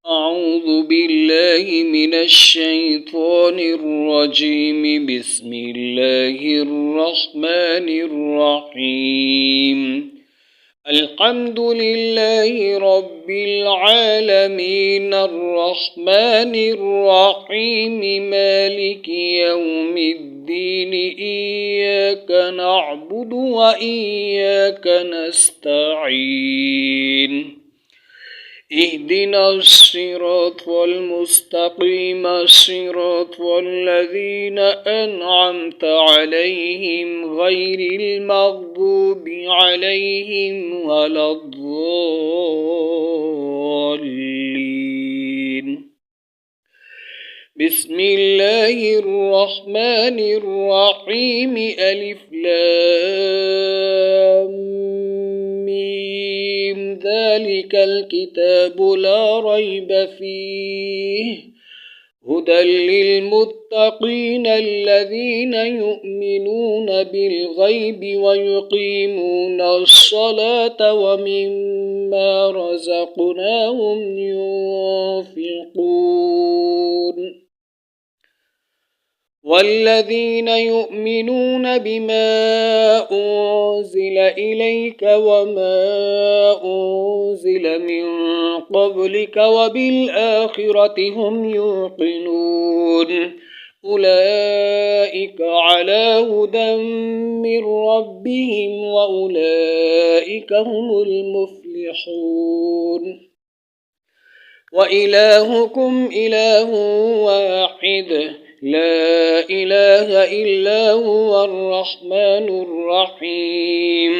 أعوذ بالله من الشيطان الرجيم. بسم الله الرحمن الرحيم. الحمد لله رب العالمين الرحمن الرحيم مالك يوم الدين إياك نعبد وإياك نستعين. اهدنا الصراط المستقيم صراط الذين أنعمت عليهم غير المغضوب عليهم ولا الضالين. بسم الله الرحمن الرحيم. ألف لام ميم. ذلك الكتاب لا ريب فيه هدى للمتقين الذين يؤمنون بالغيب ويقيمون الصلاة ومما رزقناهم ينفقون. والذين يؤمنون بما أنزل إليك وما أنزل من قبلك وبالآخرة هم يوقنون. أولئك على هدى من ربهم وأولئك هم المفلحون. وإلهكم إله واحد لا إله إلا هو الرحمن الرحيم.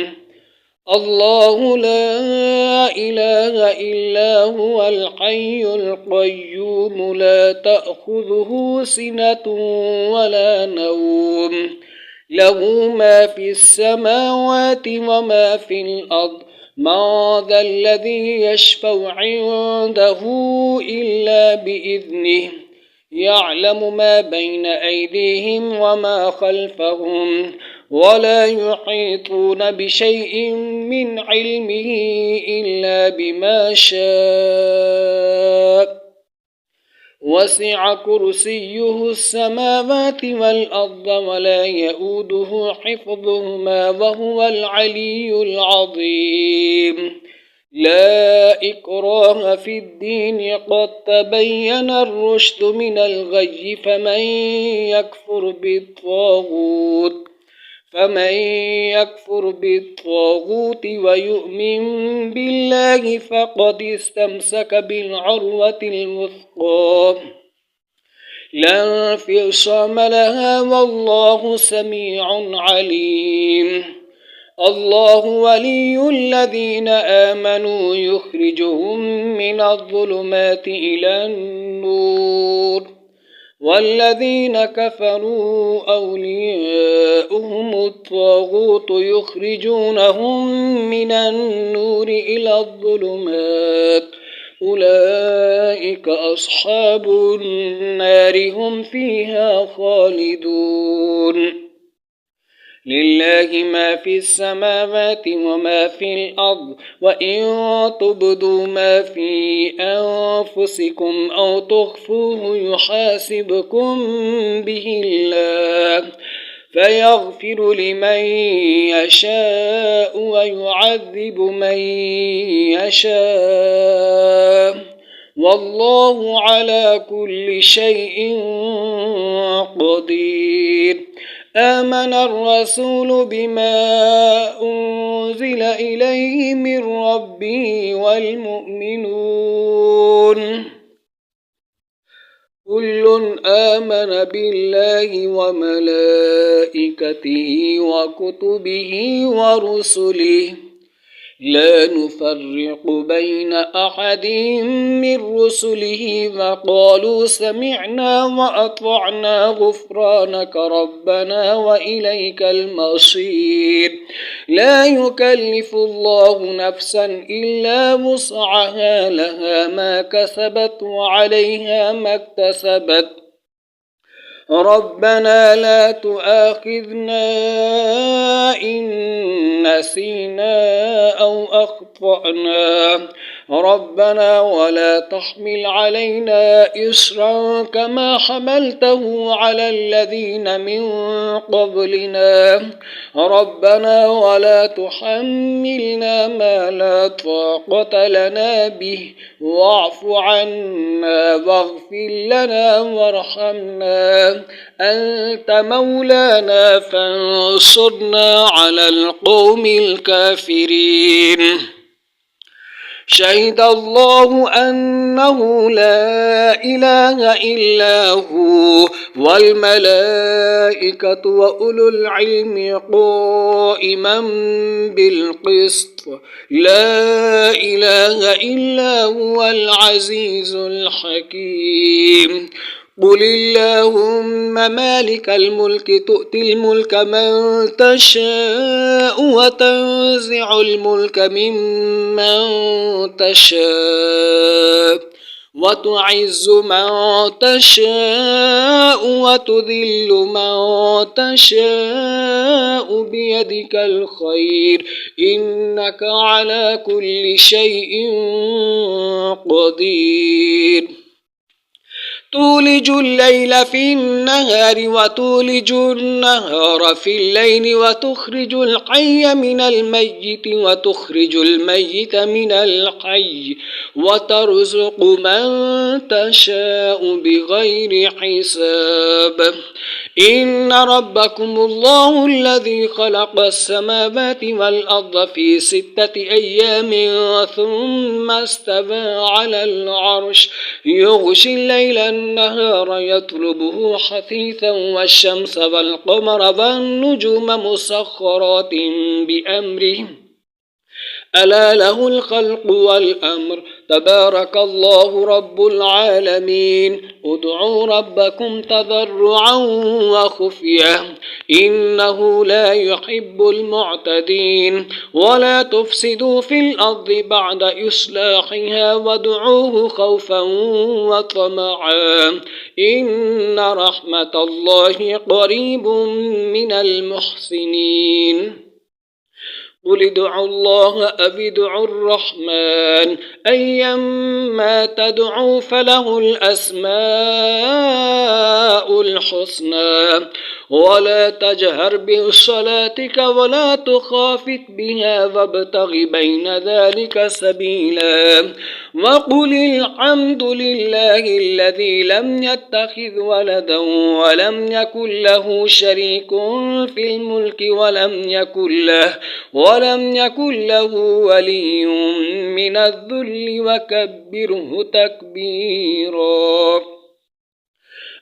الله لا إله إلا هو الحي القيوم لا تأخذه سنة ولا نوم له ما في السماوات وما في الأرض. ما ذا الذي يشفع عنده إلا بإذنه يعلم ما بين أيديهم وما خلفهم ولا يحيطون بشيء من علمه إلا بما شاء. وسع كرسيه السماوات والأرض ولا يؤوده حفظهما وهو العلي العظيم. لا إكراه في الدين قد تبين الرشد من الغي. فمن يكفر بالطاغوت ويؤمن بالله فقد استمسك بالعروة الوثقى لا انفصام لها والله سميع عليم. الله ولي الذين آمنوا يخرجهم من الظلمات إلى النور والذين كفروا أولياؤهم الطاغوت يخرجونهم من النور إلى الظلمات أولئك أصحاب النار هم فيها خالدون. لله ما في السماوات وما في الأرض وإن تبدوا ما في أنفسكم أو تخفوه يحاسبكم به الله فيغفر لمن يشاء ويعذب من يشاء والله على كل شيء قدير. آمن الرسول بما أنزل إليه من ربه والمؤمنون كل آمن بالله وملائكته وكتبه ورسله لا نفرق بين أحد من رسله وقالوا سمعنا وأطعنا غفرانك ربنا وإليك المصير. لا يكلف الله نفسا إلا وسعها لها ما كسبت وعليها ما اكتسبت ربنا لا تؤاخذنا إن نسينا أو أخطأنا ربنا ولا تحمل علينا إصرا كما حملته على الذين من قبلنا ربنا ولا تحملنا ما لا طاقة لنا به واعف عنا واغفر لنا وارحمنا أنت مولانا فانصرنا على القوم الكافرين شهد الله أنه لا إله إلا هو والملائكة وأولو العلم قائما بالقسط لا إله إلا هو العزيز الحكيم قل اللهم مالك الملك تؤتي الملك من تشاء وتنزع الملك ممن تشاء وتعز من تشاء وتذل من تشاء بيدك الخير إنك على كل شيء قدير تولج الليل في النهار وتولج النهار في الليل وتخرج الحي من الميت وتخرج الميت من الحي وترزق من تشاء بغير حساب إن ربكم الله الذي خلق السماوات والأرض في 6 أيام ثم استوى على العرش يغشي الليل النهار يطلبه حثيثا والشمس والقمر والنجوم مسخرات بأمره ألا له الخلق والأمر تبارك الله رب العالمين ادعوا ربكم تضرعا وخفيا إنه لا يحب المعتدين ولا تفسدوا في الأرض بعد إصلاحها وادعوه خوفا وطمعا إن رحمة الله قريب من المحسنين قل ادعوا الله أو ادعوا الرحمن أيما تدعوا فله الأسماء الحسنى ولا تجهر بصلاتك ولا تخافت بها وابتغ بين ذلك سبيلا وقل الحمد لله الذي لم يتخذ ولدا ولم يكن له شريك في الملك ولم يكن له ولي من الذل وكبره تكبيرا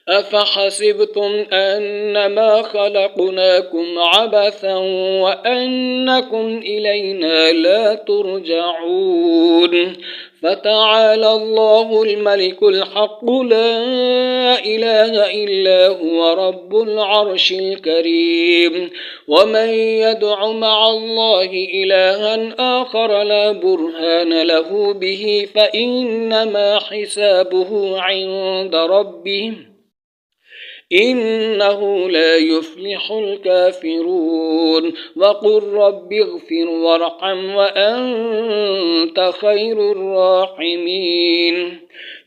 أفحسبتم أنما خلقناكم عبثا وأنكم إلينا لا ترجعون فتعالى الله الملك الحق لا إله إلا هو رب العرش الكريم ومن يدع مع الله إلها آخر لا برهان له به فإنما حسابه عند ربه إنه لا يفلح الكافرون وقل رب اغفر وارحم وأنت خير الراحمين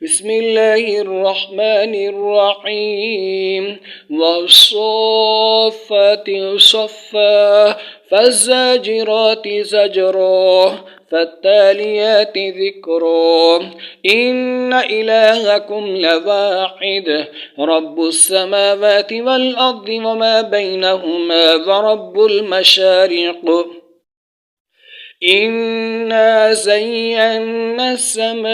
بسم الله الرحمن الرحيم والصافات صفا فالزاجرات زجرا فالتاليات ذكرا إن إلهكم لواحد رب السماوات والأرض وما بينهما ورب المشارق إنا زينا السماء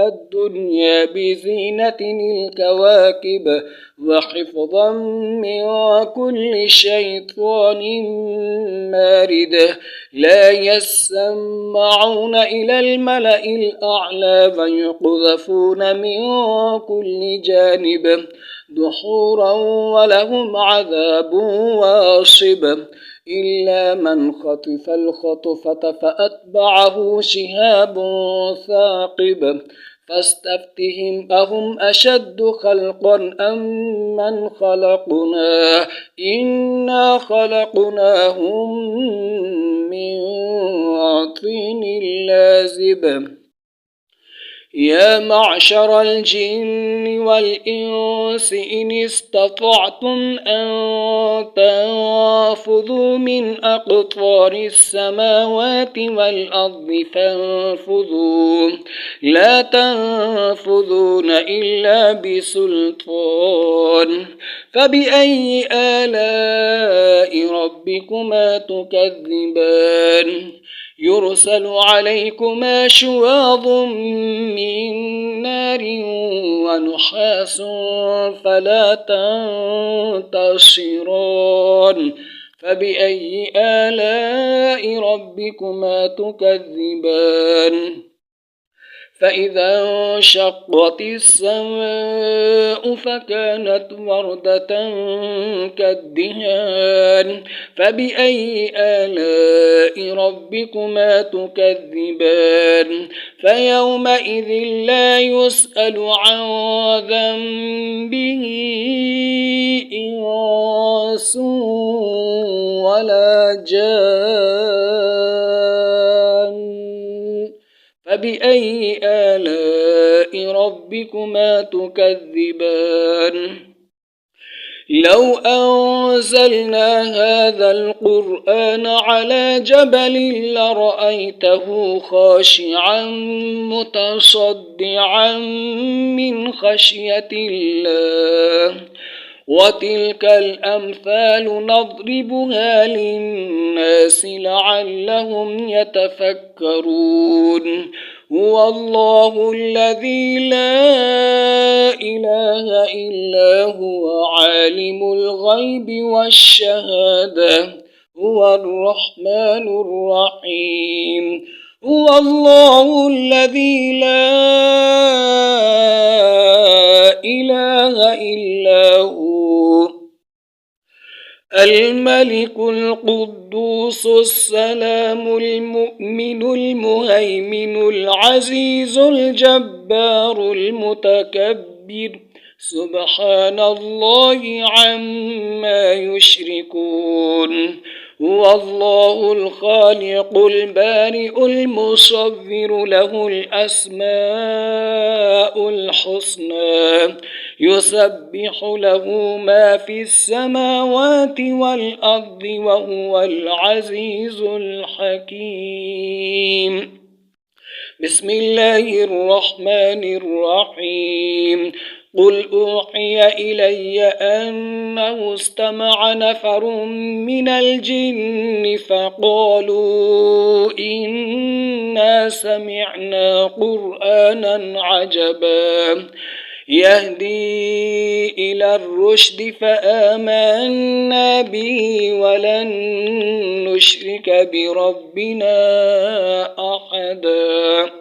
الدنيا بزينة الكواكب وحفظا من كل شيطان مارد لا يسمعون إلى الملأ الأعلى ويقذفون من كل جانب دحورا ولهم عذاب واصب إلا من خطف الخطفة فأتبعه شهاب ثاقب فاستفتهم أهم أشد خلقا أم من خلقنا إنا خلقناهم من طين لازب يا معشر الجن والإنس إن استطعتم أن تنفذوا من أقطار السماوات والأرض فانفذوا لا تنفذون إلا بسلطان فبأي آلاء ربكما تكذبان يرسل عليكما شواظ من نار ونحاس فلا تنتصران فبأي آلاء ربكما تكذبان فإذا انشقت السماء فكانت وردة كالدهان فبأي آلاء ربكما تكذبان فيومئذ لا يسأل عن ذنبه إنس ولا جان فبأي آلاء ربكما تكذبان لو أنزلنا هذا القرآن على جبل لرأيته خاشعا متصدعا من خشية الله وتلك الأمثال نضربها للناس لعلهم يتفكرون هو الله الذي لا إله إلا هو عالم الغيب والشهادة هو الرحمن الرحيم هو الله الذي لا إله إلا هو الملك القدوس السلام المؤمن المهيمن العزيز الجبار المتكبر سبحان الله عما يشركون هو الله الخالق البارئ المصور له الأسماء الحسنى يسبح له ما في السماوات والأرض وهو العزيز الحكيم بسم الله الرحمن الرحيم قل أوحي إلي أنه استمع نفر من الجن فقالوا إنا سمعنا قرآنا عجبا يهدي إلى الرشد فآمنا به ولن نشرك بربنا أحدا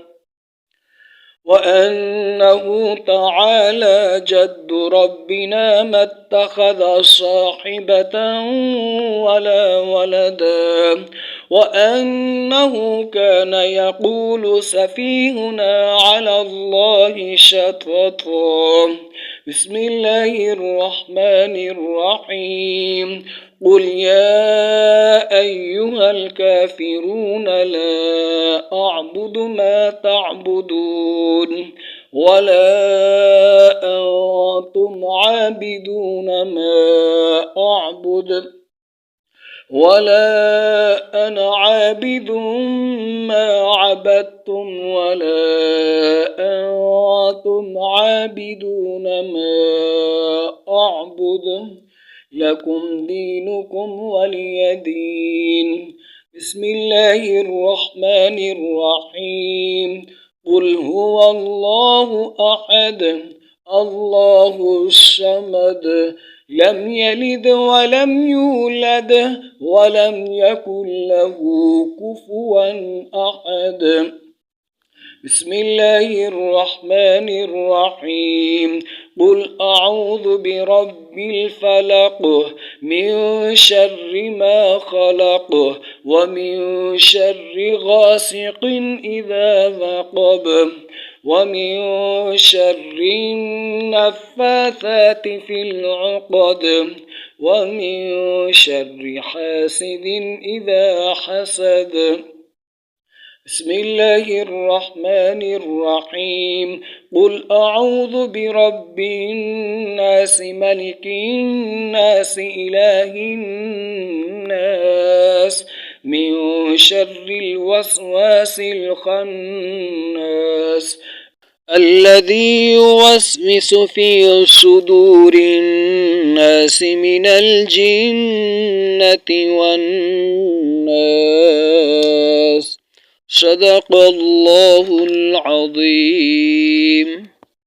وأنه تعالى جد ربنا ما اتخذ صاحبة ولا ولدا وأنه كان يقول سفيهنا على الله شططا بسم الله الرحمن الرحيم قل يا أيها الكافرون لا أعبد ما تعبدون ولا أنتم عابدون ما أعبد ولا أنا عابد ما عبدتم ولا أنتم عابدون ما أعبد لكم دينكم ولي دين بسم الله الرحمن الرحيم قل هو الله أحد الله الصمد لم يلد ولم يولد ولم يكن له كفوا أحد بسم الله الرحمن الرحيم قل أعوذ برب الفلق من شر ما خلق ومن شر غاسق إذا وقب ومن شر النفاثات في العقد ومن شر حاسد إذا حسد. بسم الله الرحمن الرحيم. قل أعوذ برب الناس ملك الناس إله الناس من شر الوسواس الخناس الذي يوسوس في صدور الناس من الجنة والناس. صدق الله العظيم.